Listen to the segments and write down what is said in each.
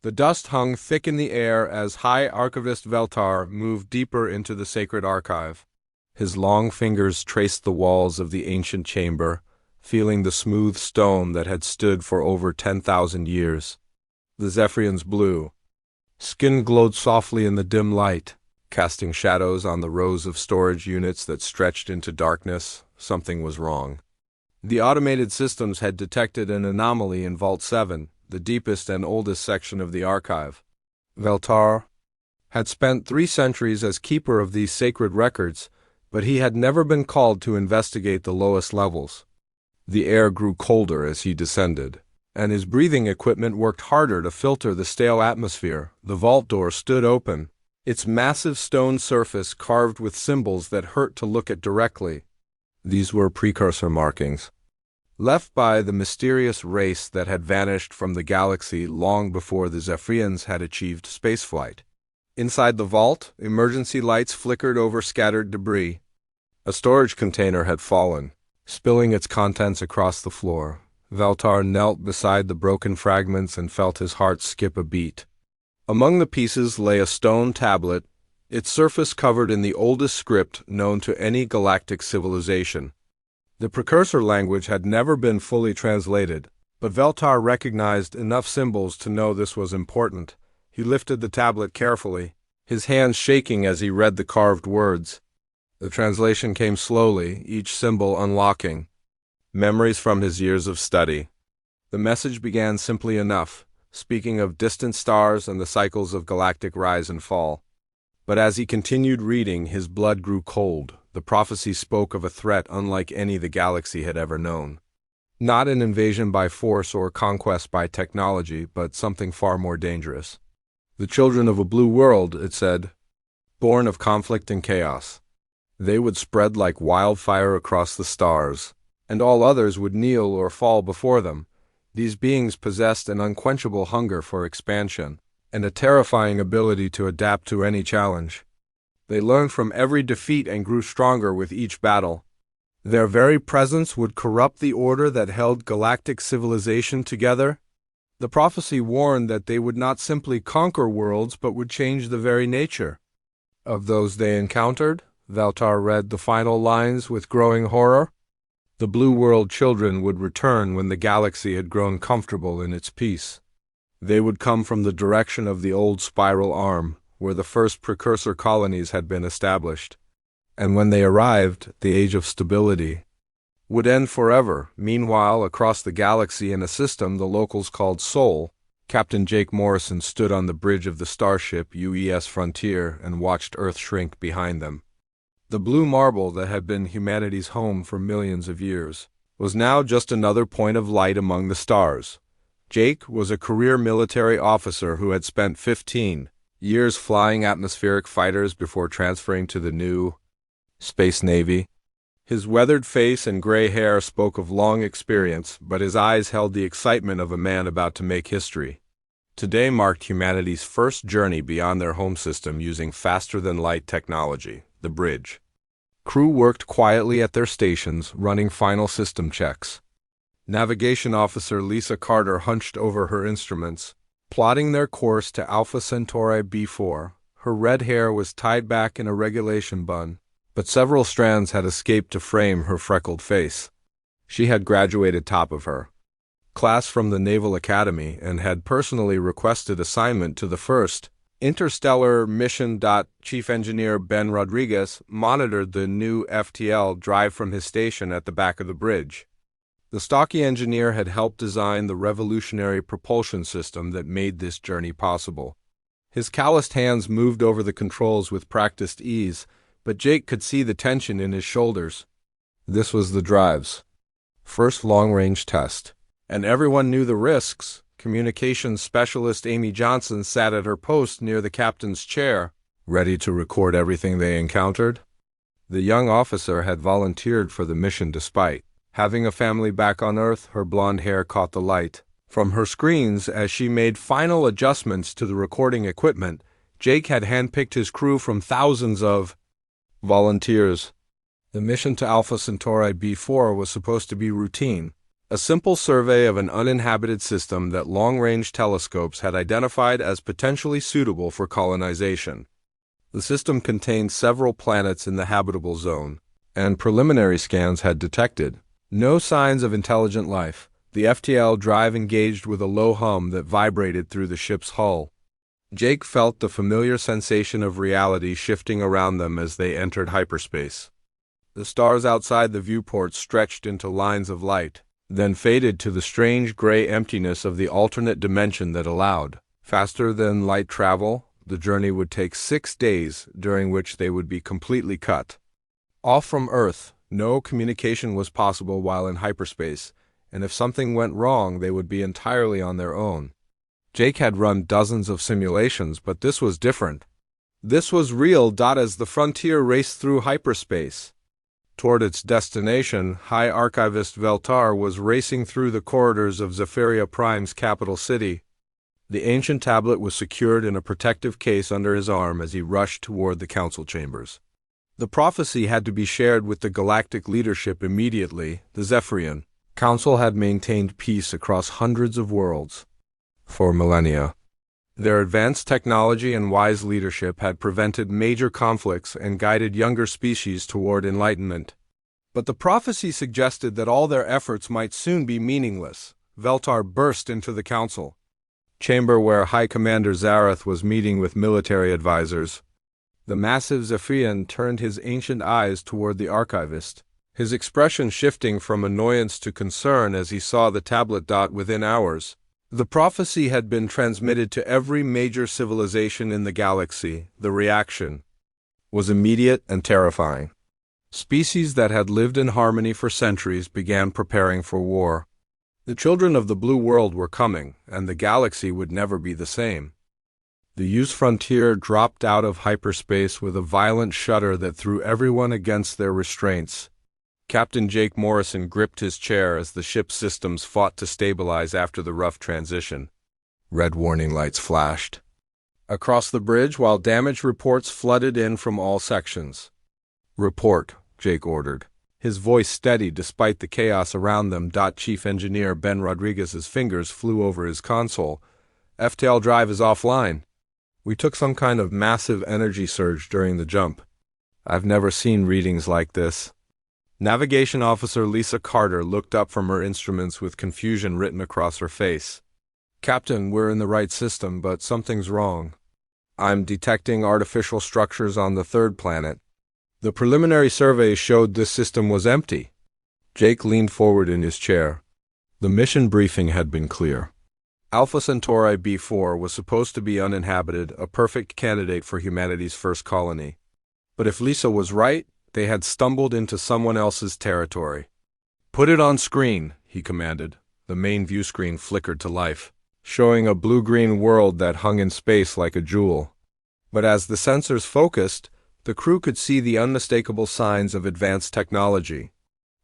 The dust hung thick in the air as High Archivist Veltar moved deeper into the sacred archive. His long fingers traced the walls of the ancient chamber, feeling the smooth stone that had stood for over 10,000 years. The Zephyrian's blue skin glowed softly in the dim light, casting shadows on the rows of storage units that stretched into darkness. Something was wrong. The automated systems had detected an anomaly in Vault 7, the deepest and oldest section of the archive. Veltar had spent 3 centuries as keeper of these sacred records, but he had never been called to investigate the lowest levels. The air grew colder as he descended, and his breathing equipment worked harder to filter the stale atmosphere. The vault door stood open, its massive stone surface carved with symbols that hurt to look at directly. These were precursor markings, left by the mysterious race that had vanished from the galaxy long before the Zephyrians had achieved spaceflight. Inside the vault, emergency lights flickered over scattered debris. A storage container had fallen, spilling its contents across the floor. Veltar knelt beside the broken fragments and felt his heart skip a beat. Among the pieces lay a stone tablet, its surface covered in the oldest script known to any galactic civilization. The precursor language had never been fully translated, but Veltar recognized enough symbols to know this was important. He lifted the tablet carefully, his hands shaking as he read the carved words. The translation came slowly, each symbol unlocking memories from his years of study. The message began simply enough, speaking of distant stars and the cycles of galactic rise and fall. But as he continued reading, his blood grew cold. The prophecy spoke of a threat unlike any the galaxy had ever known. Not an invasion by force or conquest by technology, but something far more dangerous. The children of a blue world, it said, born of conflict and chaos. They would spread like wildfire across the stars, and all others would kneel or fall before them. These beings possessed an unquenchable hunger for expansion, and a terrifying ability to adapt to any challenge. They learned from every defeat and grew stronger with each battle. Their very presence would corrupt the order that held galactic civilization together. The prophecy warned that they would not simply conquer worlds but would change the very nature of those they encountered. Veltar read the final lines with growing horror. The Blue World children would return when the galaxy had grown comfortable in its peace. They would come from the direction of the old spiral arm, where the first precursor colonies had been established. And when they arrived, the age of stability would end forever. Meanwhile, across the galaxy in a system the locals called Sol, Captain Jake Morrison stood on the bridge of the starship UES Frontier and watched Earth shrink behind them. The blue marble that had been humanity's home for millions of years was now just another point of light among the stars. Jake was a career military officer who had spent 15 years flying atmospheric fighters before transferring to the new Space Navy. His weathered face and gray hair spoke of long experience, but his eyes held the excitement of a man about to make history. Today marked humanity's first journey beyond their home system using faster-than-light technology, the bridge. Crew worked quietly at their stations, running final system checks. Navigation Officer Lisa Carter hunched over her instruments, plotting their course to Alpha Centauri B4. Her red hair was tied back in a regulation bun, but several strands had escaped to frame her freckled face. She had graduated top of her class from the Naval Academy and had personally requested assignment to the first interstellar mission. Chief Engineer Ben Rodriguez monitored the new FTL drive from his station at the back of the bridge. The stocky engineer had helped design the revolutionary propulsion system that made this journey possible. His calloused hands moved over the controls with practiced ease, but Jake could see the tension in his shoulders. This was the drive's first long-range test, and everyone knew the risks. Communications specialist Amy Johnson sat at her post near the captain's chair, ready to record everything they encountered. The young officer had volunteered for the mission despite having a family back on Earth. Her blonde hair caught the light from her screens as she made final adjustments to the recording equipment. Jake had handpicked his crew from thousands of volunteers. The mission to Alpha Centauri B4 was supposed to be routine, A simple survey of an uninhabited system that long-range telescopes had identified as potentially suitable for colonization. The system contained several planets in the habitable zone, and preliminary scans had detected no signs of intelligent life. The FTL drive engaged with a low hum that vibrated through the ship's hull. Jake felt the familiar sensation of reality shifting around them as they entered hyperspace. The stars outside the viewport stretched into lines of light, then faded to the strange gray emptiness of the alternate dimension that allowed faster than light travel. The journey would take 6 days, during which they would be completely cut off from Earth. No communication was possible while in hyperspace, and if something went wrong, they would be entirely on their own. Jake had run dozens of simulations, but this was different. This was real. As the Frontier raced through hyperspace toward its destination, High Archivist Veltar was racing through the corridors of Zephyria Prime's capital city. The ancient tablet was secured in a protective case under his arm as he rushed toward the council chambers. The prophecy had to be shared with the Galactic leadership immediately. The Zephyrian Council had maintained peace across hundreds of worlds for millennia. Their advanced technology and wise leadership had prevented major conflicts and guided younger species toward enlightenment. But the prophecy suggested that all their efforts might soon be meaningless. Veltar burst into the council chamber where High Commander Zarath was meeting with military advisors. The massive Zephyrian turned his ancient eyes toward the archivist, his expression shifting from annoyance to concern as he saw the tablet. Within hours, the prophecy had been transmitted to every major civilization in the galaxy. The reaction was immediate and terrifying. Species that had lived in harmony for centuries began preparing for war. The children of the Blue World were coming, and the galaxy would never be the same. The used Frontier dropped out of hyperspace with a violent shudder that threw everyone against their restraints. Captain Jake Morrison gripped his chair as the ship's systems fought to stabilize after the rough transition. Red warning lights flashed across the bridge while damage reports flooded in from all sections. "Report," Jake ordered, his voice steady despite the chaos around them. Chief Engineer Ben Rodriguez's fingers flew over his console. "FTL drive is offline. We took some kind of massive energy surge during the jump. I've never seen readings like this." Navigation Officer Lisa Carter looked up from her instruments with confusion written across her face. "Captain, we're in the right system, but something's wrong. I'm detecting artificial structures on the third planet. The preliminary survey showed this system was empty." Jake leaned forward in his chair. The mission briefing had been clear. Alpha Centauri B4 was supposed to be uninhabited, a perfect candidate for humanity's first colony. But if Lisa was right, they had stumbled into someone else's territory. "Put it on screen," he commanded. The main view screen flickered to life, showing a blue-green world that hung in space like a jewel. But as the sensors focused, the crew could see the unmistakable signs of advanced technology.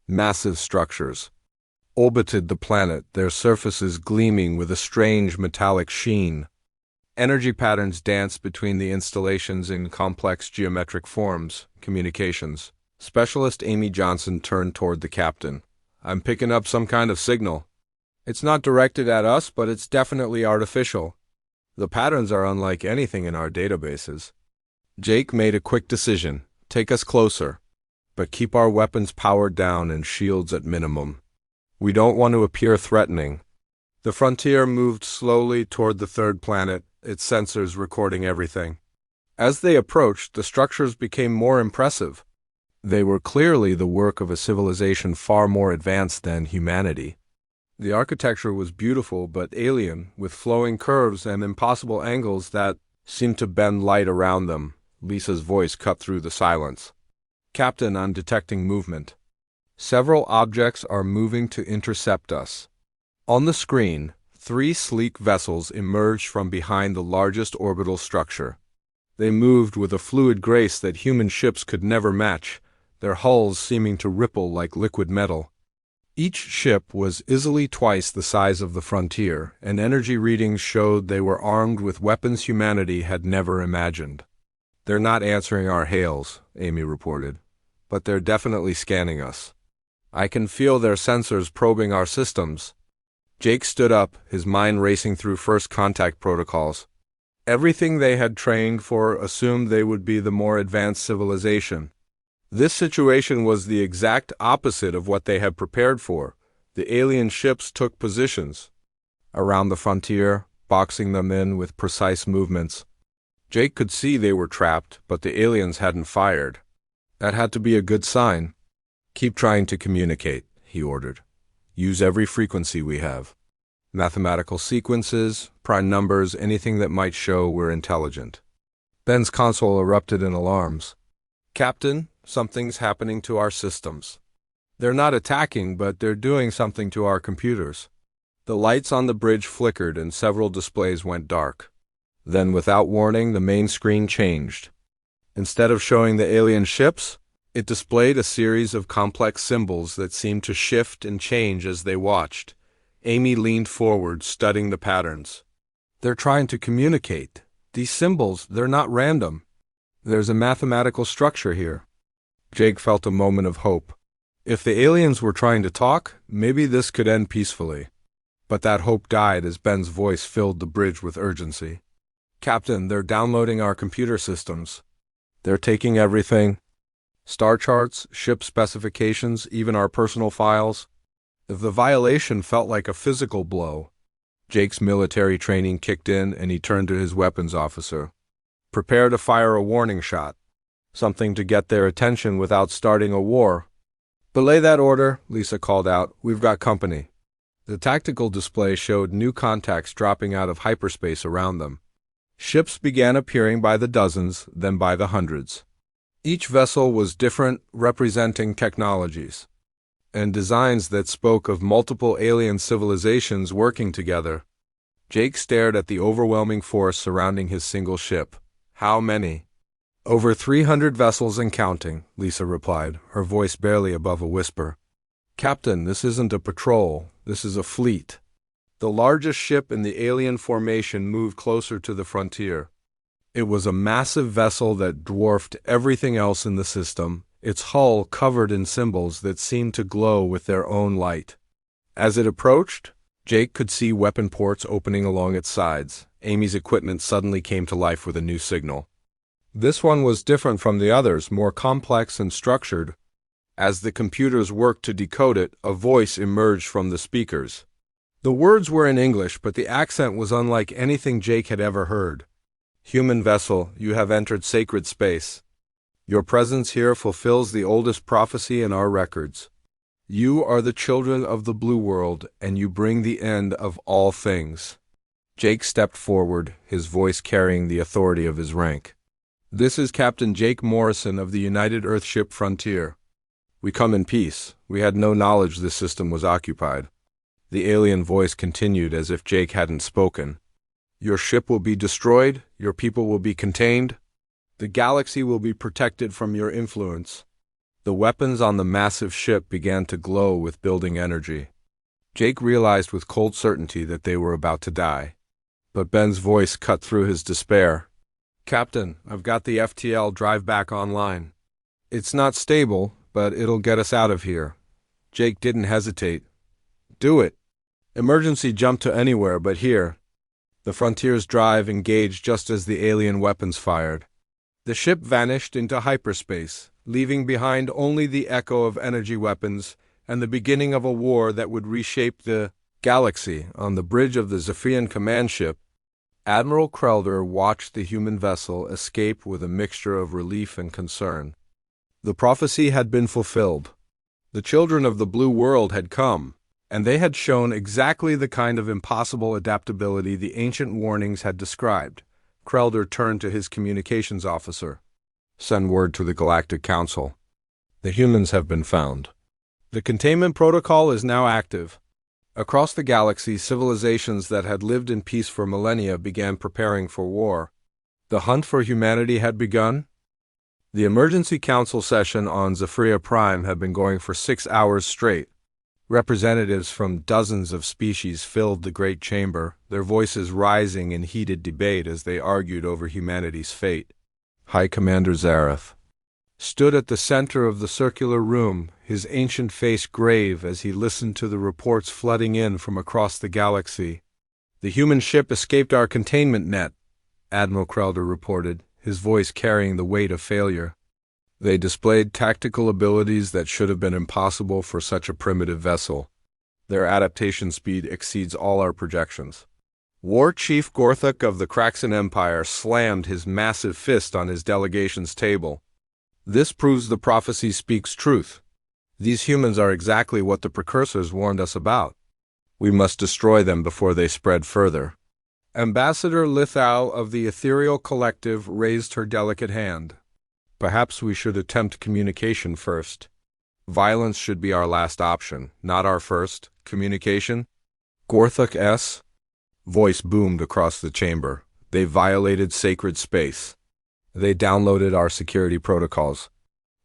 Massive structures orbited the planet, their surfaces gleaming with a strange metallic sheen. Energy patterns danced between the installations in complex geometric forms. Communications Specialist Amy Johnson turned toward the captain. "I'm picking up some kind of signal. It's not directed at us, but it's definitely artificial. The patterns are unlike anything in our databases." Jake made a quick decision. "Take us closer, but keep our weapons powered down and shields at minimum. We don't want to appear threatening." The Frontier moved slowly toward the third planet, its sensors recording everything. As they approached, the structures became more impressive. They were clearly the work of a civilization far more advanced than humanity. The architecture was beautiful but alien, with flowing curves and impossible angles that seemed to bend light around them. Lisa's voice cut through the silence. "Captain, I'm detecting movement. Several objects are moving to intercept us." On the screen, 3 sleek vessels emerged from behind the largest orbital structure. They moved with a fluid grace that human ships could never match, their hulls seeming to ripple like liquid metal. Each ship was easily twice the size of the Frontier, and energy readings showed they were armed with weapons humanity had never imagined. "They're not answering our hails," Amy reported, "but they're definitely scanning us." I can feel their sensors probing our systems. Jake stood up, his mind racing through first contact protocols. Everything they had trained for assumed they would be the more advanced civilization. This situation was the exact opposite of what they had prepared for. The alien ships took positions around the frontier, boxing them in with precise movements. Jake could see they were trapped, but the aliens hadn't fired. That had to be a good sign. Keep trying to communicate, he ordered. Use every frequency we have. Mathematical sequences, prime numbers, anything that might show we're intelligent. Ben's console erupted in alarms. Captain, something's happening to our systems. They're not attacking, but they're doing something to our computers. The lights on the bridge flickered and several displays went dark. Then, without warning, the main screen changed. Instead of showing the alien ships, it displayed a series of complex symbols that seemed to shift and change as they watched. Amy leaned forward, studying the patterns. They're trying to communicate. These symbols, they're not random. There's a mathematical structure here. Jake felt a moment of hope. If the aliens were trying to talk, maybe this could end peacefully. But that hope died as Ben's voice filled the bridge with urgency. Captain, they're downloading our computer systems. They're taking everything. Star charts, ship specifications, even our personal files. If the violation felt like a physical blow, Jake's military training kicked in and he turned to his weapons officer. Prepare to fire a warning shot. Something to get their attention without starting a war. Belay that order, Lisa called out. We've got company. The tactical display showed new contacts dropping out of hyperspace around them. Ships began appearing by the dozens, then by the hundreds. Each vessel was different, representing technologies and designs that spoke of multiple alien civilizations working together. Jake stared at the overwhelming force surrounding his single ship. How many? Over 300 vessels and counting, Lisa replied, her voice barely above a whisper. Captain, this isn't a patrol, this is a fleet. The largest ship in the alien formation moved closer to the frontier. It was a massive vessel that dwarfed everything else in the system, its hull covered in symbols that seemed to glow with their own light. As it approached, Jake could see weapon ports opening along its sides. Amy's equipment suddenly came to life with a new signal. This one was different from the others, more complex and structured. As the computers worked to decode it, a voice emerged from the speakers. The words were in English, but the accent was unlike anything Jake had ever heard. Human vessel, you have entered sacred space. Your presence here fulfills the oldest prophecy in our records. You are the children of the blue world, and you bring the end of all things. Jake stepped forward, his voice carrying the authority of his rank. This is Captain Jake Morrison of the United Earthship Frontier. We come in peace. We had no knowledge this system was occupied. The alien voice continued as if Jake hadn't spoken. Your ship will be destroyed, your people will be contained. The galaxy will be protected from your influence. The weapons on the massive ship began to glow with building energy. Jake realized with cold certainty that they were about to die. But Ben's voice cut through his despair. Captain, I've got the FTL drive back online. It's not stable, but it'll get us out of here. Jake didn't hesitate. Do it. Emergency jump to anywhere but here. The Frontier's drive engaged just as the alien weapons fired. The ship vanished into hyperspace, leaving behind only the echo of energy weapons and the beginning of a war that would reshape the galaxy. On the bridge of the Zephian command ship, Admiral Krelder watched the human vessel escape with a mixture of relief and concern. The prophecy had been fulfilled. The children of the blue world had come, and they had shown exactly the kind of impossible adaptability the ancient warnings had described. Krelder turned to his communications officer. Send word to the Galactic Council. The humans have been found. The containment protocol is now active. Across the galaxy, civilizations that had lived in peace for millennia began preparing for war. The hunt for humanity had begun. The emergency council session on Zephyria Prime had been going for 6 hours straight. Representatives from dozens of species filled the great chamber, their voices rising in heated debate as they argued over humanity's fate. High Commander Zareth. stood at the center of the circular room, his ancient face grave as he listened to the reports flooding in from across the galaxy. "The human ship escaped our containment net," Admiral Krelder reported, his voice carrying the weight of failure. "They displayed tactical abilities that should have been impossible for such a primitive vessel. Their adaptation speed exceeds all our projections." War Chief Gorthuk of the Kraxan Empire slammed his massive fist on his delegation's table. "This proves the prophecy speaks truth. These humans are exactly what the precursors warned us about. We must destroy them before they spread further." Ambassador Lithau of the Ethereal Collective raised her delicate hand. "Perhaps we should attempt communication first. Violence should be our last option, not our first. Communication?" Gorthuk's voice boomed across the chamber. "They violated sacred space. They downloaded our security protocols.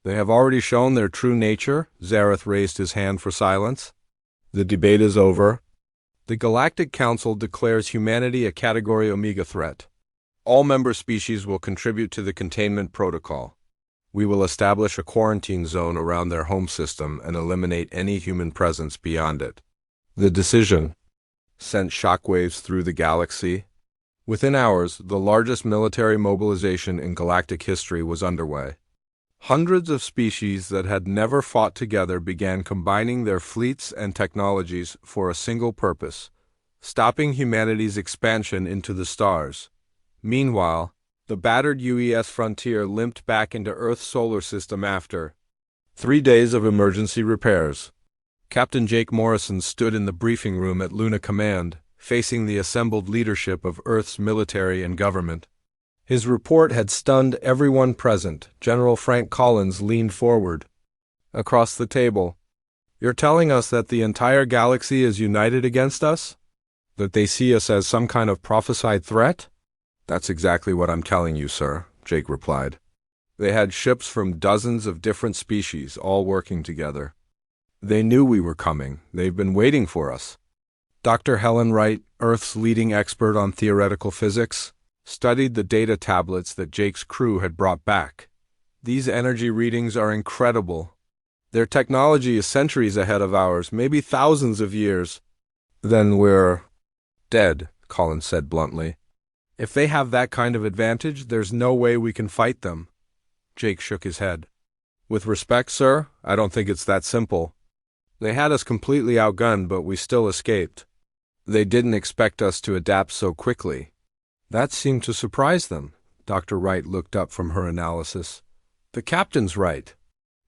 They have already shown their true nature." Zareth raised his hand for silence. "The debate is over. The Galactic Council declares humanity a Category Omega threat. All member species will contribute to the containment protocol. We will establish a quarantine zone around their home system and eliminate any human presence beyond it." The decision sent shockwaves through the galaxy. Within hours, the largest military mobilization in galactic history was underway. Hundreds of species that had never fought together began combining their fleets and technologies for a single purpose: stopping humanity's expansion into the stars. Meanwhile, the battered UES Frontier limped back into Earth's solar system after 3 days of emergency repairs. Captain Jake Morrison stood in the briefing room at Luna Command, facing the assembled leadership of Earth's military and government. His report had stunned everyone present. General Frank Collins leaned forward. Across the table, "You're telling us that the entire galaxy is united against us? That they see us as some kind of prophesied threat?" "That's exactly what I'm telling you, sir," Jake replied. "They had ships from dozens of different species, all working together. They knew we were coming. They've been waiting for us." Dr. Helen Wright, Earth's leading expert on theoretical physics, studied the data tablets that Jake's crew had brought back. "These energy readings are incredible. Their technology is centuries ahead of ours, maybe thousands of years." "Then we're dead," Collins said bluntly. "If they have that kind of advantage, there's no way we can fight them." Jake shook his head. "With respect, sir, I don't think it's that simple. They had us completely outgunned, but we still escaped. They didn't expect us to adapt so quickly." That seemed to surprise them. Dr. Wright looked up from her analysis. "The captain's right.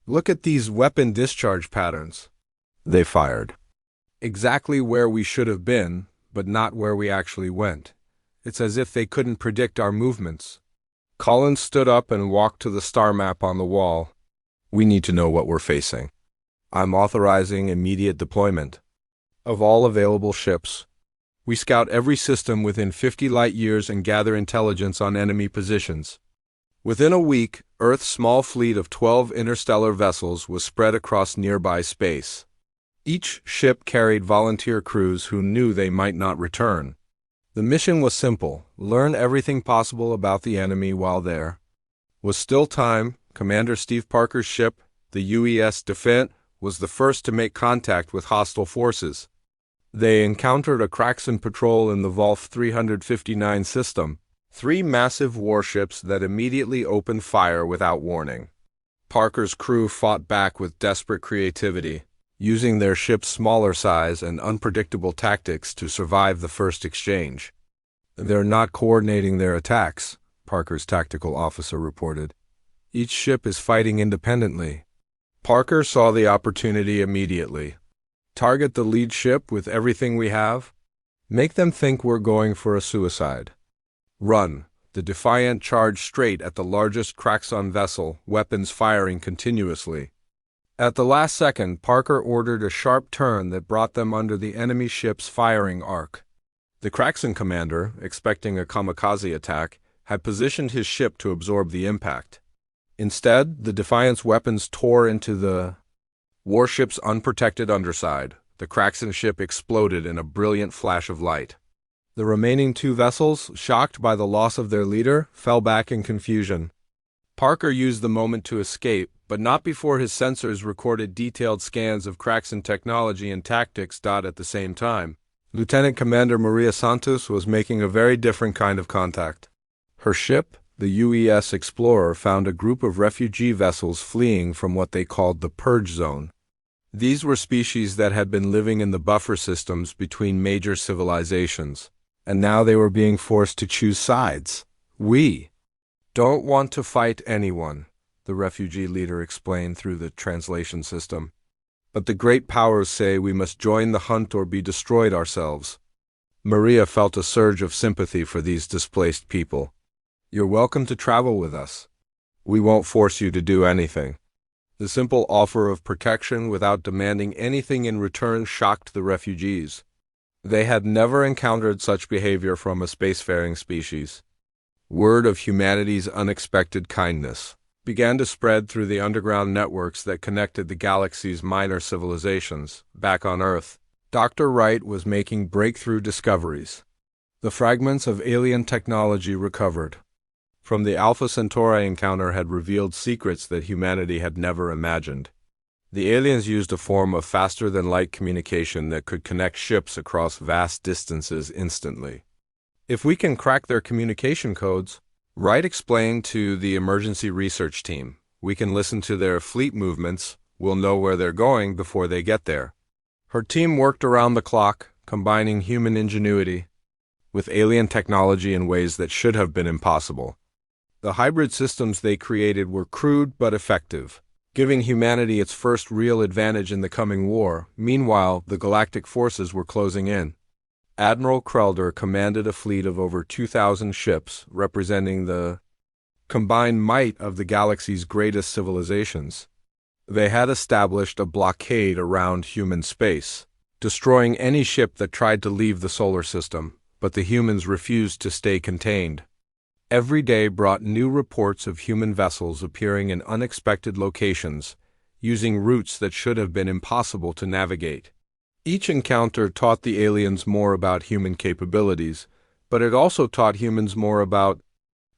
Look at these weapon discharge patterns." They fired. "Exactly where we should have been, but not where we actually went. It's as if they couldn't predict our movements." Collins stood up and walked to the star map on the wall. "We need to know what we're facing. I'm authorizing immediate deployment of all available ships. We scout every system within 50 light years and gather intelligence on enemy positions." Within a week, Earth's small fleet of 12 interstellar vessels was spread across nearby space. Each ship carried volunteer crews who knew they might not return. The mission was simple: learn everything possible about the enemy while there. Was still time. Commander Steve Parker's ship, the UES Defent, was the first to make contact with hostile forces. They encountered a Kraxan patrol in the Volf 359 system, 3 massive warships that immediately opened fire without warning. Parker's crew fought back with desperate creativity, using their ship's smaller size and unpredictable tactics to survive the first exchange. "They're not coordinating their attacks," Parker's tactical officer reported. "Each ship is fighting independently." Parker saw the opportunity immediately. "Target the lead ship with everything we have. Make them think we're going for a suicide. Run." The Defiant charged straight at the largest Kraxan vessel, weapons firing continuously. At the last second, Parker ordered a sharp turn that brought them under the enemy ship's firing arc. The Kraxan commander, expecting a kamikaze attack, had positioned his ship to absorb the impact. Instead, the Defiant's weapons tore into the warship's unprotected underside. The Kraxan ship exploded in a brilliant flash of light. The remaining 2 vessels, shocked by the loss of their leader, fell back in confusion. Parker used the moment to escape, but not before his sensors recorded detailed scans of cracks in technology and tactics. At the same time, Lieutenant Commander Maria Santos was making a very different kind of contact. Her ship, the UES Explorer, found a group of refugee vessels fleeing from what they called the Purge Zone. These were species that had been living in the buffer systems between major civilizations, and now they were being forced to choose sides. We don't want to fight anyone, the refugee leader explained through the translation system. But the great powers say we must join the hunt or be destroyed ourselves. Maria felt a surge of sympathy for these displaced people. You're welcome to travel with us. We won't force you to do anything. The simple offer of protection without demanding anything in return shocked the refugees. They had never encountered such behavior from a spacefaring species. Word of humanity's unexpected kindness began to spread through the underground networks that connected the galaxy's minor civilizations. Back on Earth, Dr. Wright was making breakthrough discoveries. The fragments of alien technology recovered from the Alpha Centauri encounter had revealed secrets that humanity had never imagined. The aliens used a form of faster-than-light communication that could connect ships across vast distances instantly. If we can crack their communication codes, Wright explained to the emergency research team, we can listen to their fleet movements, we'll know where they're going before they get there. Her team worked around the clock, combining human ingenuity with alien technology in ways that should have been impossible. The hybrid systems they created were crude but effective, giving humanity its first real advantage in the coming war. Meanwhile, the galactic forces were closing in. Admiral Krelder commanded a fleet of over 2,000 ships, representing the combined might of the galaxy's greatest civilizations. They had established a blockade around human space, destroying any ship that tried to leave the solar system, but the humans refused to stay contained. Every day brought new reports of human vessels appearing in unexpected locations, using routes that should have been impossible to navigate. Each encounter taught the aliens more about human capabilities, but it also taught humans more about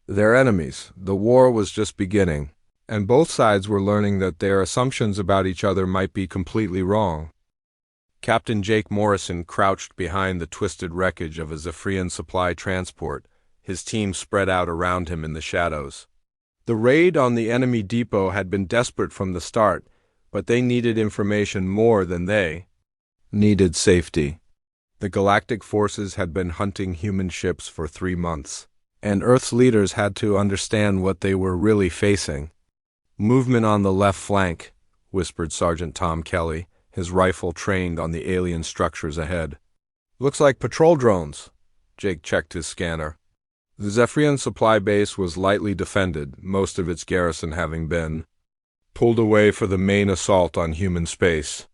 their enemies. The war was just beginning, and both sides were learning that their assumptions about each other might be completely wrong. Captain Jake Morrison crouched behind the twisted wreckage of a Zephyrian supply transport, his team spread out around him in the shadows. The raid on the enemy depot had been desperate from the start, but they needed information more than they needed safety. The galactic forces had been hunting human ships for 3 months, and Earth's leaders had to understand what they were really facing. Movement on the left flank, whispered Sergeant Tom Kelly, his rifle trained on the alien structures ahead. Looks like patrol drones. Jake checked his scanner. The Zephyrian supply base was lightly defended, most of its garrison having been pulled away for the main assault on human space.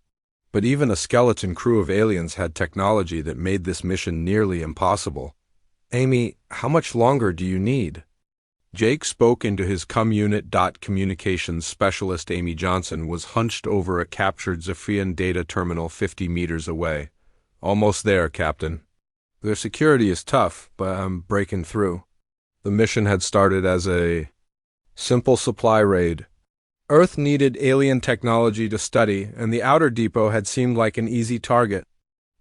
But even a skeleton crew of aliens had technology that made this mission nearly impossible. Amy, how much longer do you need? Jake spoke into his unit. Communications specialist Amy Johnson was hunched over a captured Zephyrian data terminal 50 meters away. Almost there, Captain. Their security is tough, but I'm breaking through. The mission had started as a simple supply raid. Earth needed alien technology to study, and the outer depot had seemed like an easy target.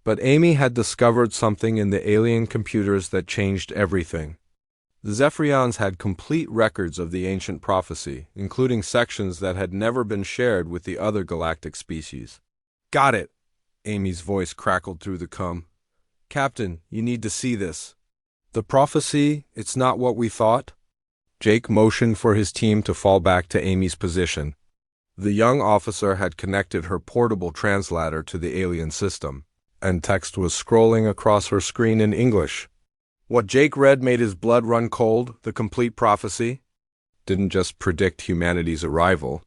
But Amy had discovered something in the alien computers that changed everything. The Zephyrians had complete records of the ancient prophecy, including sections that had never been shared with the other galactic species. Got it! Amy's voice crackled through the cum. Captain, you need to see this. The prophecy, it's not what we thought? Jake motioned for his team to fall back to Amy's position. The young officer had connected her portable translator to the alien system, and text was scrolling across her screen in English. What Jake read made his blood run cold. The complete prophecy didn't just predict humanity's arrival.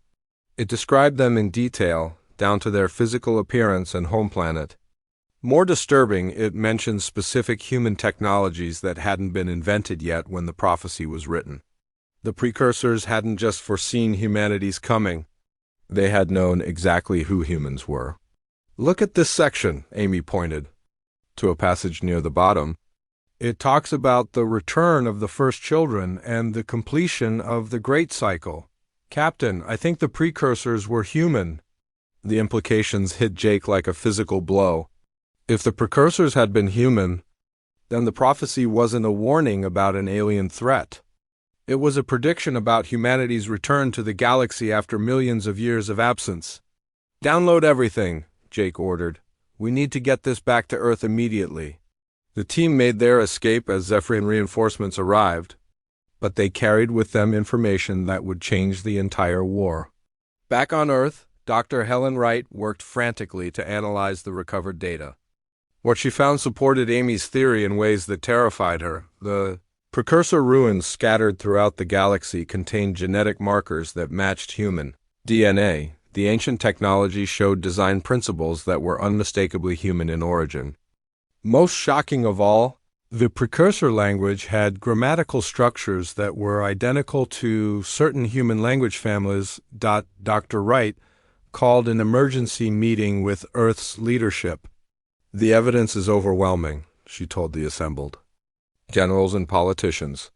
It described them in detail, down to their physical appearance and home planet. More disturbing, it mentioned specific human technologies that hadn't been invented yet when the prophecy was written. The precursors hadn't just foreseen humanity's coming. They had known exactly who humans were. Look at this section, Amy pointed to a passage near the bottom. It talks about the return of the first children and the completion of the Great Cycle. Captain, I think the precursors were human. The implications hit Jake like a physical blow. If the precursors had been human, then the prophecy wasn't a warning about an alien threat. It was a prediction about humanity's return to the galaxy after millions of years of absence. Download everything, Jake ordered. We need to get this back to Earth immediately. The team made their escape as Zephyrian reinforcements arrived, but they carried with them information that would change the entire war. Back on Earth, Dr. Helen Wright worked frantically to analyze the recovered data. What she found supported Amy's theory in ways that terrified her. The precursor ruins scattered throughout the galaxy contained genetic markers that matched human DNA. The ancient technology showed design principles that were unmistakably human in origin. Most shocking of all, the precursor language had grammatical structures that were identical to certain human language families. Dr. Wright called an emergency meeting with Earth's leadership. The evidence is overwhelming, she told the assembled generals and politicians.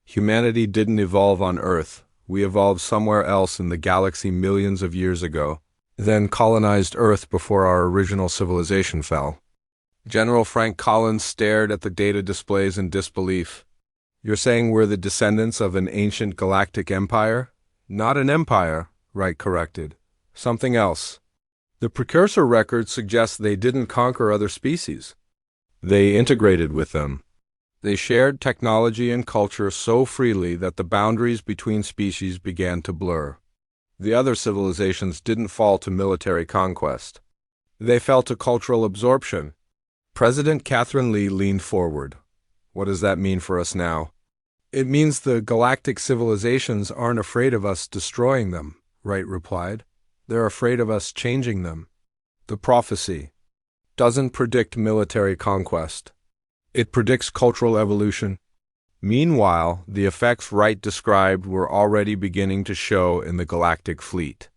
Humanity didn't evolve on Earth. We evolved somewhere else in the galaxy millions of years ago, then colonized Earth before our original civilization fell. General Frank Collins stared at the data displays in disbelief. You're saying we're the descendants of an ancient galactic empire? Not an empire, Wright corrected. Something else. The precursor record suggests they didn't conquer other species. They integrated with them. They shared technology and culture so freely that the boundaries between species began to blur. The other civilizations didn't fall to military conquest. They fell to cultural absorption. President Catherine Lee leaned forward. What does that mean for us now? It means the galactic civilizations aren't afraid of us destroying them, Wright replied. They're afraid of us changing them. The prophecy doesn't predict military conquest. It predicts cultural evolution. Meanwhile, the effects Wright described were already beginning to show in the galactic fleet.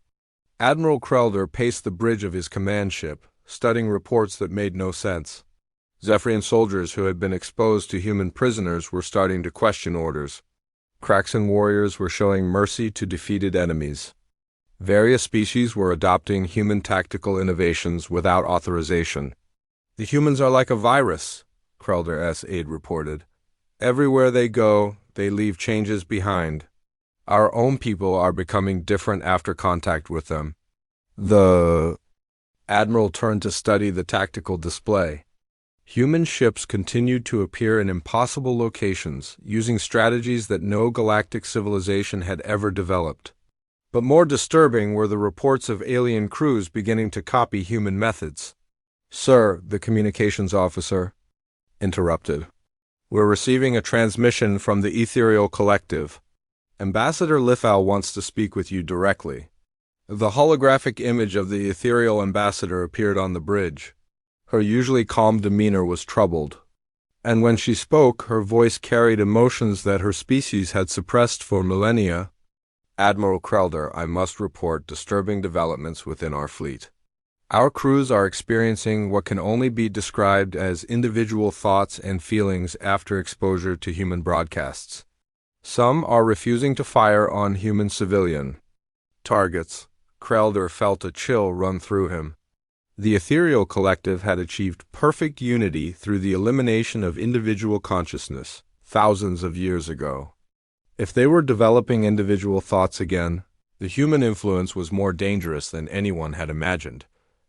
Admiral Krelder paced the bridge of his command ship, studying reports that made no sense. Zephyrian soldiers who had been exposed to human prisoners were starting to question orders. Kraxan warriors were showing mercy to defeated enemies. Various species were adopting human tactical innovations without authorization. The humans are like a virus, Krelder's aide reported. Everywhere they go, they leave changes behind. Our own people are becoming different after contact with them. The admiral turned to study the tactical display. Human ships continued to appear in impossible locations, using strategies that no galactic civilization had ever developed. But more disturbing were the reports of alien crews beginning to copy human methods. Sir, the communications officer interrupted. We're receiving a transmission from the Ethereal Collective. Ambassador Lithal wants to speak with you directly. The holographic image of the ethereal ambassador appeared on the bridge. Her usually calm demeanor was troubled, and when she spoke, her voice carried emotions that her species had suppressed for millennia. Admiral Krelder, I must report disturbing developments within our fleet. Our crews are experiencing what can only be described as individual thoughts and feelings after exposure to human broadcasts. Some are refusing to fire on human civilian targets. Krelder felt a chill run through him. The Ethereal Collective had achieved perfect unity through the elimination of individual consciousness thousands of years ago. If they were developing individual thoughts again, the human influence was more dangerous than anyone had imagined.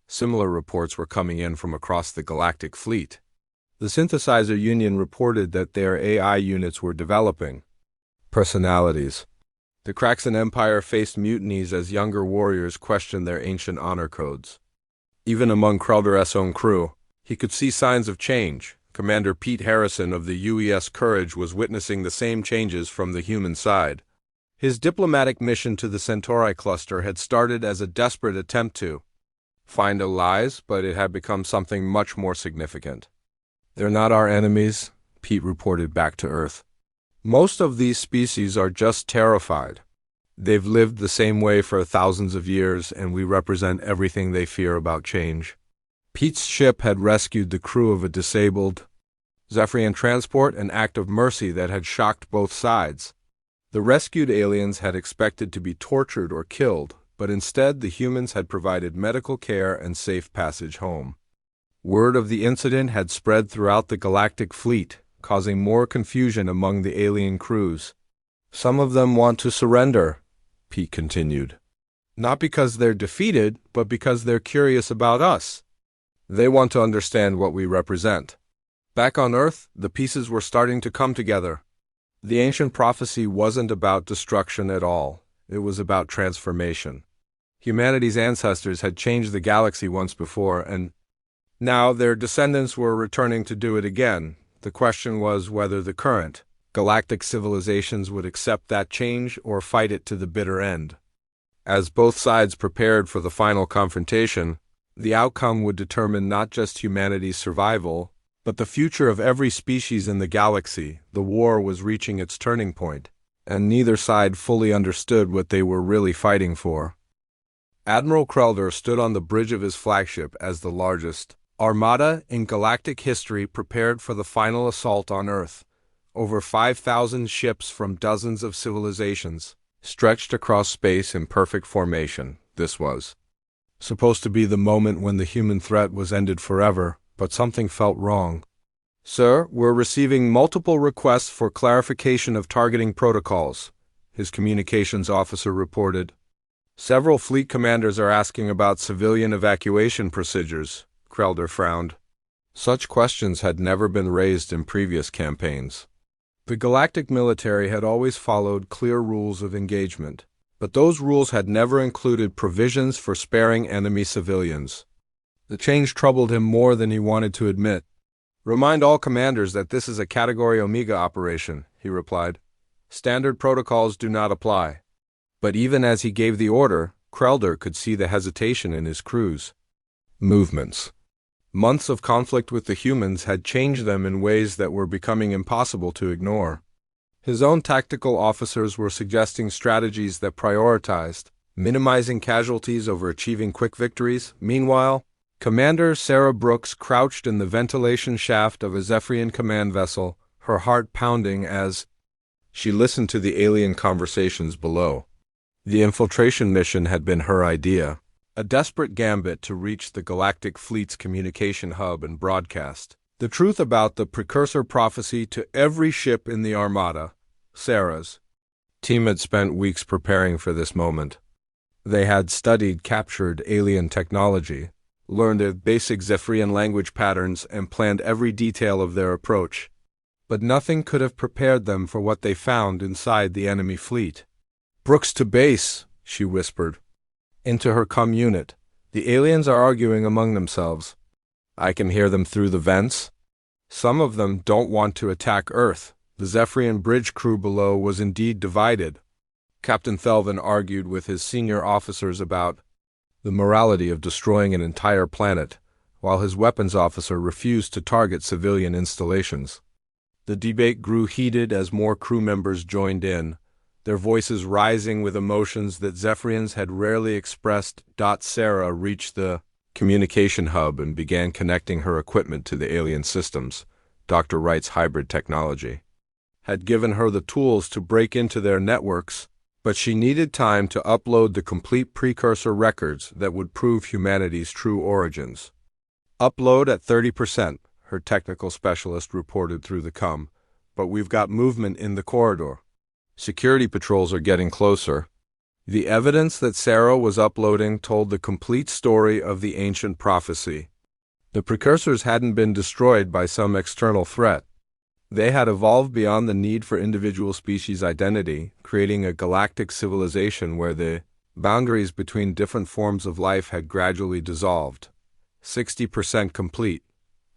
Similar reports were coming in from across the galactic fleet. The Synthesizer Union reported that their AI units were developing personalities. The Kraxan Empire faced mutinies as younger warriors questioned their ancient honor codes. Even among Krelder's own crew, he could see signs of change. Commander Pete Harrison of the UES Courage was witnessing the same changes from the human side. His diplomatic mission to the Centauri cluster had started as a desperate attempt to find allies, but it had become something much more significant. They're not our enemies, Pete reported back to Earth. Most of these species are just terrified. They've lived the same way for thousands of years, and we represent everything they fear about change. Pete's ship had rescued the crew of a disabled Zephyrian transport, an act of mercy that had shocked both sides. The rescued aliens had expected to be tortured or killed, but instead the humans had provided medical care and safe passage home. Word of the incident had spread throughout the Galactic fleet, causing more confusion among the alien crews. Some of them want to surrender, Pete continued. Not because they're defeated, but because they're curious about us. They want to understand what we represent. Back on Earth, the pieces were starting to come together. The ancient prophecy wasn't about destruction at all. It was about transformation. Humanity's ancestors had changed the galaxy once before, and now their descendants were returning to do it again. The question was whether the current galactic civilizations would accept that change or fight it to the bitter end. As both sides prepared for the final confrontation, the outcome would determine not just humanity's survival, but the future of every species in the galaxy. The war was reaching its turning point, and neither side fully understood what they were really fighting for. Admiral Krelder stood on the bridge of his flagship as the largest armada in galactic history prepared for the final assault on Earth. Over 5,000 ships from dozens of civilizations stretched across space in perfect formation. This was supposed to be the moment when the human threat was ended forever, but something felt wrong. Sir, we're receiving multiple requests for clarification of targeting protocols, his communications officer reported. Several fleet commanders are asking about civilian evacuation procedures, Krelder frowned. Such questions had never been raised in previous campaigns. The galactic military had always followed clear rules of engagement, but those rules had never included provisions for sparing enemy civilians. The change troubled him more than he wanted to admit. Remind all commanders that this is a Category Omega operation, he replied. Standard protocols do not apply. But even as he gave the order, Krelder could see the hesitation in his crew's movements. Months of conflict with the humans had changed them in ways that were becoming impossible to ignore. His own tactical officers were suggesting strategies that prioritized minimizing casualties over achieving quick victories. Meanwhile, Commander Sarah Brooks crouched in the ventilation shaft of a Zephyrian command vessel, her heart pounding as she listened to the alien conversations below. The infiltration mission had been her idea. A desperate gambit to reach the Galactic Fleet's communication hub and broadcast the truth about the precursor prophecy to every ship in the Armada. Sarah's team had spent weeks preparing for this moment. They had studied captured alien technology, learned the basic Zephyrian language patterns, and planned every detail of their approach. But nothing could have prepared them for what they found inside the enemy fleet. Brooks to base, she whispered into her unit. The aliens are arguing among themselves. I can hear them through the vents. Some of them don't want to attack Earth. The Zephyrian bridge crew below was indeed divided. Captain Thelvin argued with his senior officers about the morality of destroying an entire planet, while his weapons officer refused to target civilian installations. The debate grew heated as more crew members joined in, their voices rising with emotions that Zephyrians had rarely expressed. Sarah reached the communication hub and began connecting her equipment to the alien systems. Dr. Wright's hybrid technology had given her the tools to break into their networks, but she needed time to upload the complete precursor records that would prove humanity's true origins. Upload at 30%, her technical specialist reported through the comm, but we've got movement in the corridor. Security patrols are getting closer. The evidence that Sarah was uploading told the complete story of the ancient prophecy. The precursors hadn't been destroyed by some external threat. They had evolved beyond the need for individual species identity, creating a galactic civilization where the boundaries between different forms of life had gradually dissolved. 60% complete,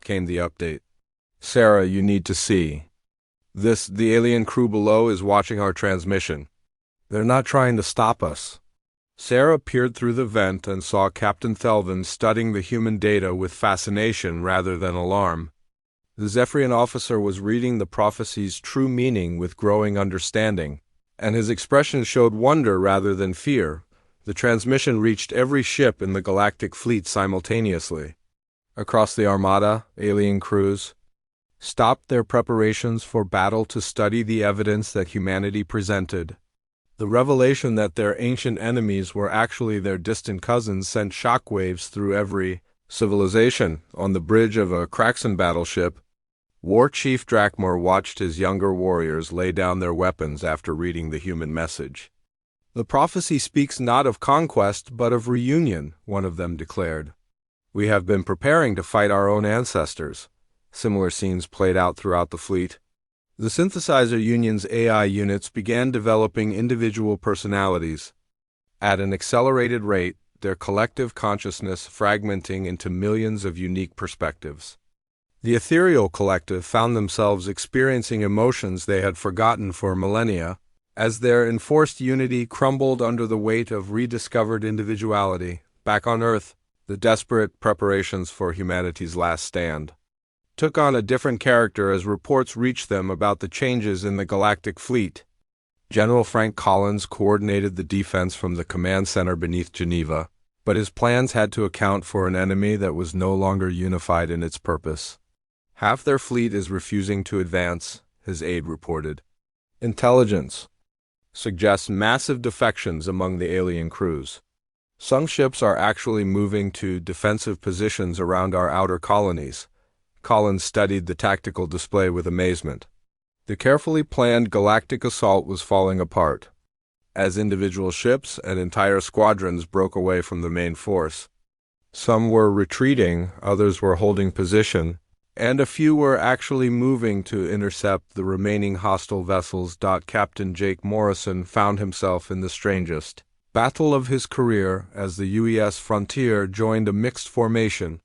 came the update. Sarah, you need to see. The alien crew below is watching our transmission. They're not trying to stop us. Sarah peered through the vent and saw Captain Thelvin studying the human data with fascination rather than alarm. The Zephyrian officer was reading the prophecy's true meaning with growing understanding, and his expression showed wonder rather than fear. The transmission reached every ship in the Galactic Fleet simultaneously. Across the Armada, alien crews stopped their preparations for battle to study the evidence that humanity presented. The revelation that their ancient enemies were actually their distant cousins sent shockwaves through every civilization. On the bridge of a Kraxan battleship, War Chief Drakmor watched his younger warriors lay down their weapons after reading the human message. "The prophecy speaks not of conquest, but of reunion," one of them declared. "We have been preparing to fight our own ancestors." Similar scenes played out throughout the fleet. The Synthesizer Union's AI units began developing individual personalities. At an accelerated rate, their collective consciousness fragmenting into millions of unique perspectives. The Ethereal Collective found themselves experiencing emotions they had forgotten for millennia, as their enforced unity crumbled under the weight of rediscovered individuality. Back on Earth, the desperate preparations for humanity's last stand took on a different character as reports reached them about the changes in the Galactic fleet. General Frank Collins coordinated the defense from the command center beneath Geneva, but his plans had to account for an enemy that was no longer unified in its purpose. "Half their fleet is refusing to advance," his aide reported. "Intelligence suggests massive defections among the alien crews. Some ships are actually moving to defensive positions around our outer colonies." Collins studied the tactical display with amazement. The carefully planned galactic assault was falling apart, as individual ships and entire squadrons broke away from the main force. Some were retreating, others were holding position, and a few were actually moving to intercept the remaining hostile vessels. Captain Jake Morrison found himself in the strangest battle of his career as the UES Frontier joined a mixed formation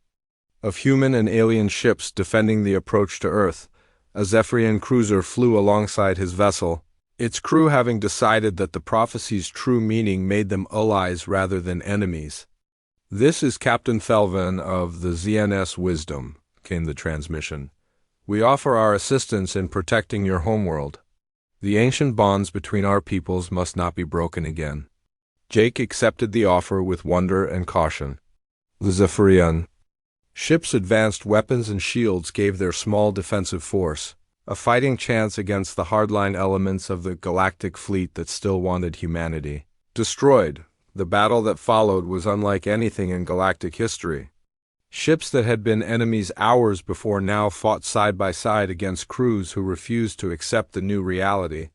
of human and alien ships defending the approach to Earth. A Zephyrian cruiser flew alongside his vessel, its crew having decided that the prophecy's true meaning made them allies rather than enemies. "This is Captain Felvin of the ZNS Wisdom," came the transmission. "We offer our assistance in protecting your homeworld. The ancient bonds between our peoples must not be broken again." Jake accepted the offer with wonder and caution. The Zephyrian ships' advanced weapons and shields gave their small defensive force a fighting chance against the hardline elements of the Galactic fleet that still wanted humanity destroyed. The battle that followed was unlike anything in galactic history. Ships that had been enemies hours before now fought side by side against crews who refused to accept the new reality.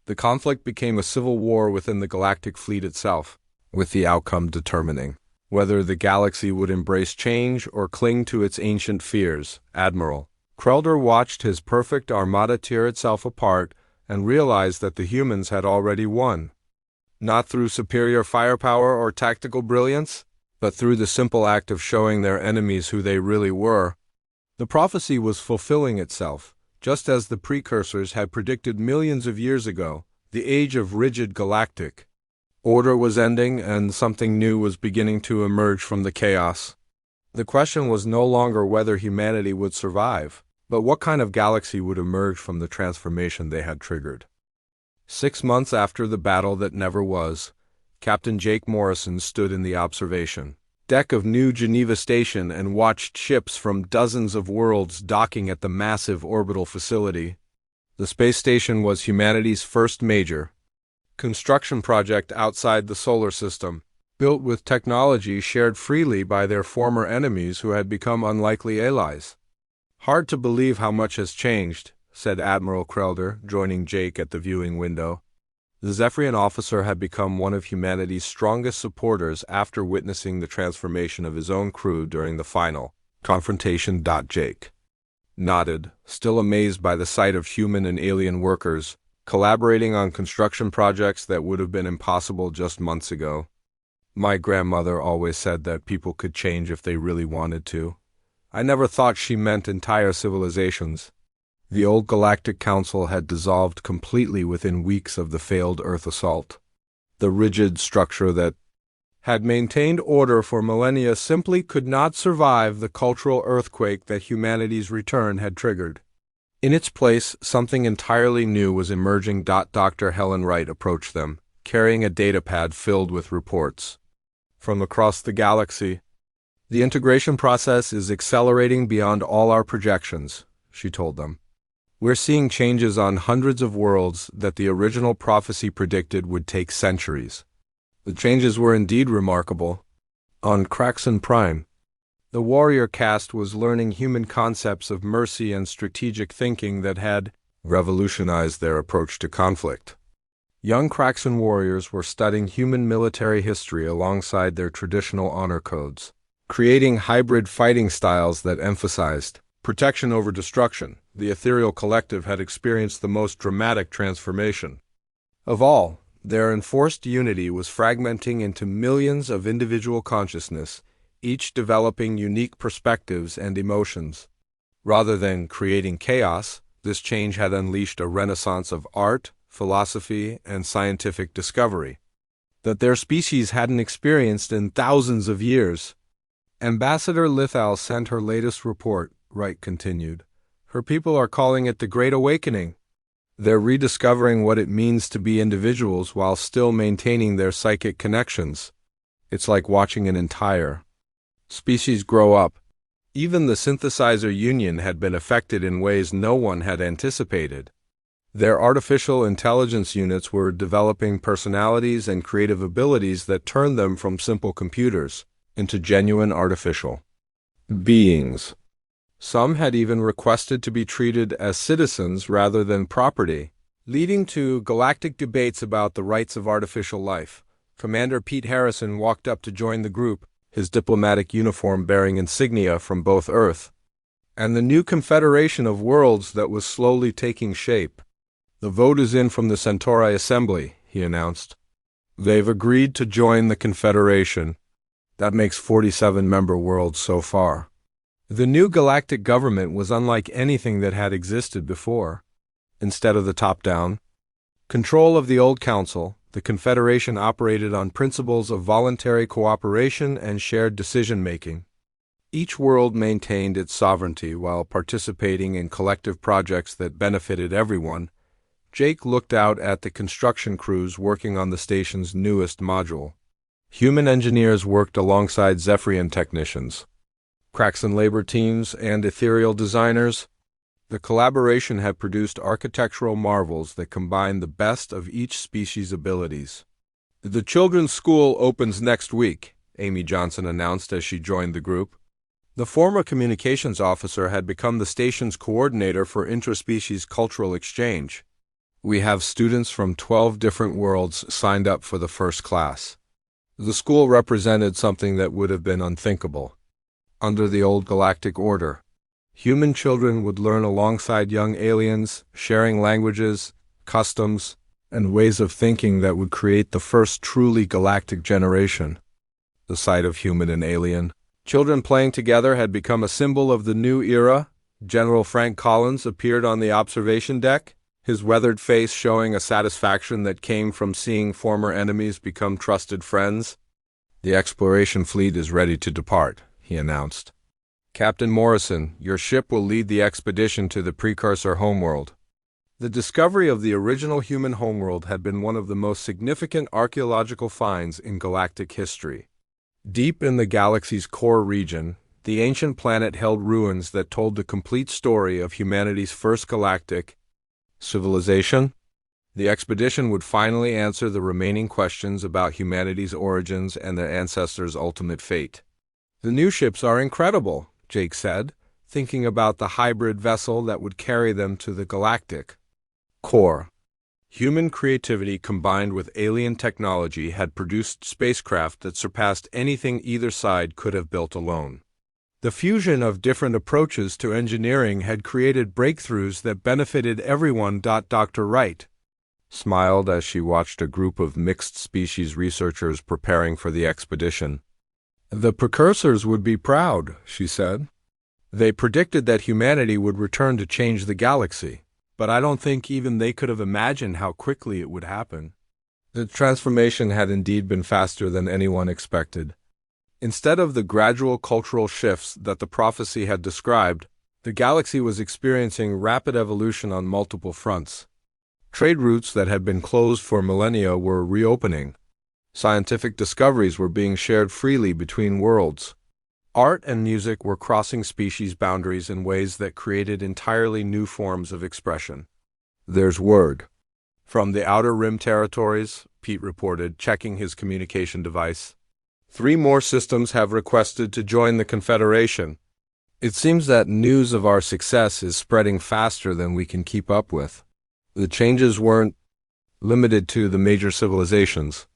The conflict became a civil war within the Galactic fleet itself, with the outcome determining whether the galaxy would embrace change or cling to its ancient fears. Admiral Krelder watched his perfect armada tear itself apart and realized that the humans had already won. Not through superior firepower or tactical brilliance, but through the simple act of showing their enemies who they really were. The prophecy was fulfilling itself, just as the precursors had predicted millions of years ago. The age of rigid galactic order was ending, and something new was beginning to emerge from the chaos. The question was no longer whether humanity would survive, but what kind of galaxy would emerge from the transformation they had triggered. 6 months after the battle that never was, Captain Jake Morrison stood in the observation deck of New Geneva Station and watched ships from dozens of worlds docking at the massive orbital facility. The space station was humanity's first major construction project outside the solar system, built with technology shared freely by their former enemies who had become unlikely allies. "Hard to believe how much has changed," said Admiral Krelder, joining Jake at the viewing window. The Zephyrian officer had become one of humanity's strongest supporters after witnessing the transformation of his own crew during the final confrontation. Jake nodded, still amazed by the sight of human and alien workers collaborating on construction projects that would have been impossible just months ago. "My grandmother always said that people could change if they really wanted to. I never thought she meant entire civilizations." The old Galactic Council had dissolved completely within weeks of the failed Earth assault. The rigid structure that had maintained order for millennia simply could not survive the cultural earthquake that humanity's return had triggered. In its place, something entirely new was emerging. Dr. Helen Wright approached them, carrying a datapad filled with reports from across the galaxy. "The integration process is accelerating beyond all our projections," she told them. We're seeing changes on hundreds of worlds that the original prophecy predicted would take centuries. The changes were indeed remarkable. On Kraxon Prime, the warrior caste was learning human concepts of mercy and strategic thinking that had revolutionized their approach to conflict. Young Kraxon warriors were studying human military history alongside their traditional honor codes, creating hybrid fighting styles that emphasized protection over destruction. The ethereal collective had experienced the most dramatic transformation of all. Their enforced unity was fragmenting into millions of individual consciousness, each developing unique perspectives and emotions. Rather than creating chaos, this change had unleashed a renaissance of art, philosophy, and scientific discovery that their species hadn't experienced in thousands of years. Ambassador Lithal sent her latest report, Wright continued. Her people are calling it the Great Awakening. They're rediscovering what it means to be individuals while still maintaining their psychic connections. It's like watching an entire species grow up. Even the synthesizer union had been affected in ways no one had anticipated. Their artificial intelligence units were developing personalities and creative abilities that turned them from simple computers into genuine artificial beings. Some had even requested to be treated as citizens rather than property, leading to galactic debates about the rights of artificial life. Commander Pete Harrison walked up to join the group, his diplomatic uniform bearing insignia from both Earth and the new Confederation of Worlds that was slowly taking shape. The vote is in from the Centauri Assembly, he announced. They've agreed to join the Confederation. That makes 47 member worlds so far. The new galactic government was unlike anything that had existed before. Instead of the top-down control of the old council, the Confederation operated on principles of voluntary cooperation and shared decision-making. Each world maintained its sovereignty while participating in collective projects that benefited everyone. Jake looked out at the construction crews working on the station's newest module. Human engineers worked alongside Zephyrian technicians, Kraxon labor teams, and ethereal designers. The collaboration had produced architectural marvels that combined the best of each species' abilities. The children's school opens next week, Amy Johnson announced as she joined the group. The former communications officer had become the station's coordinator for interspecies cultural exchange. We have students from 12 different worlds signed up for the first class. The school represented something that would have been unthinkable. Under the old galactic order, human children would learn alongside young aliens, sharing languages, customs, and ways of thinking that would create the first truly galactic generation. The sight of human and alien children playing together had become a symbol of the new era. General Frank Collins appeared on the observation deck, his weathered face showing a satisfaction that came from seeing former enemies become trusted friends. The exploration fleet is ready to depart, he announced. Captain Morrison, your ship will lead the expedition to the precursor homeworld. The discovery of the original human homeworld had been one of the most significant archaeological finds in galactic history. Deep in the galaxy's core region, the ancient planet held ruins that told the complete story of humanity's first galactic civilization. The expedition would finally answer the remaining questions about humanity's origins and their ancestors' ultimate fate. The new ships are incredible, Jake said, thinking about the hybrid vessel that would carry them to the galactic core. Human creativity combined with alien technology had produced spacecraft that surpassed anything either side could have built alone. The fusion of different approaches to engineering had created breakthroughs that benefited everyone. Dr. Wright smiled as she watched a group of mixed-species researchers preparing for the expedition. The precursors would be proud, she said. They predicted that humanity would return to change the galaxy, but I don't think even they could have imagined how quickly it would happen. The transformation had indeed been faster than anyone expected. Instead of the gradual cultural shifts that the prophecy had described, the galaxy was experiencing rapid evolution on multiple fronts. Trade routes that had been closed for millennia were reopening. Scientific discoveries were being shared freely between worlds. Art and music were crossing species boundaries in ways that created entirely new forms of expression. There's word. From the Outer Rim territories, Pete reported, checking his communication device. 3 more systems have requested to join the Confederation. It seems that news of our success is spreading faster than we can keep up with. The changes weren't limited to the major civilizations.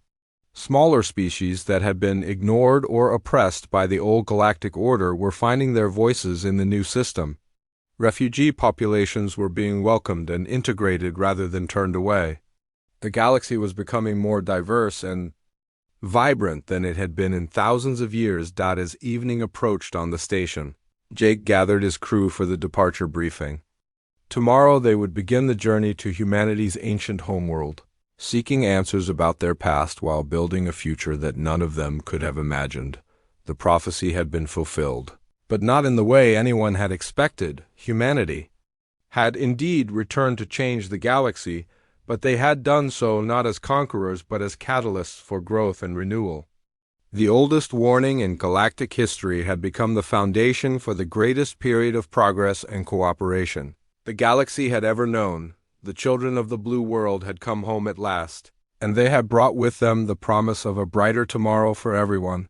Smaller species that had been ignored or oppressed by the old galactic order were finding their voices in the new system. Refugee populations were being welcomed and integrated rather than turned away. The galaxy was becoming more diverse and vibrant than it had been in thousands of years. As evening approached on the station, Jake gathered his crew for the departure briefing. Tomorrow they would begin the journey to humanity's ancient homeworld, seeking answers about their past while building a future that none of them could have imagined. The prophecy had been fulfilled, but not in the way anyone had expected. Humanity had indeed returned to change the galaxy, but they had done so not as conquerors but as catalysts for growth and renewal. The oldest warning in galactic history had become the foundation for the greatest period of progress and cooperation the galaxy had ever known. The children of the blue world had come home at last, and they had brought with them the promise of a brighter tomorrow for everyone.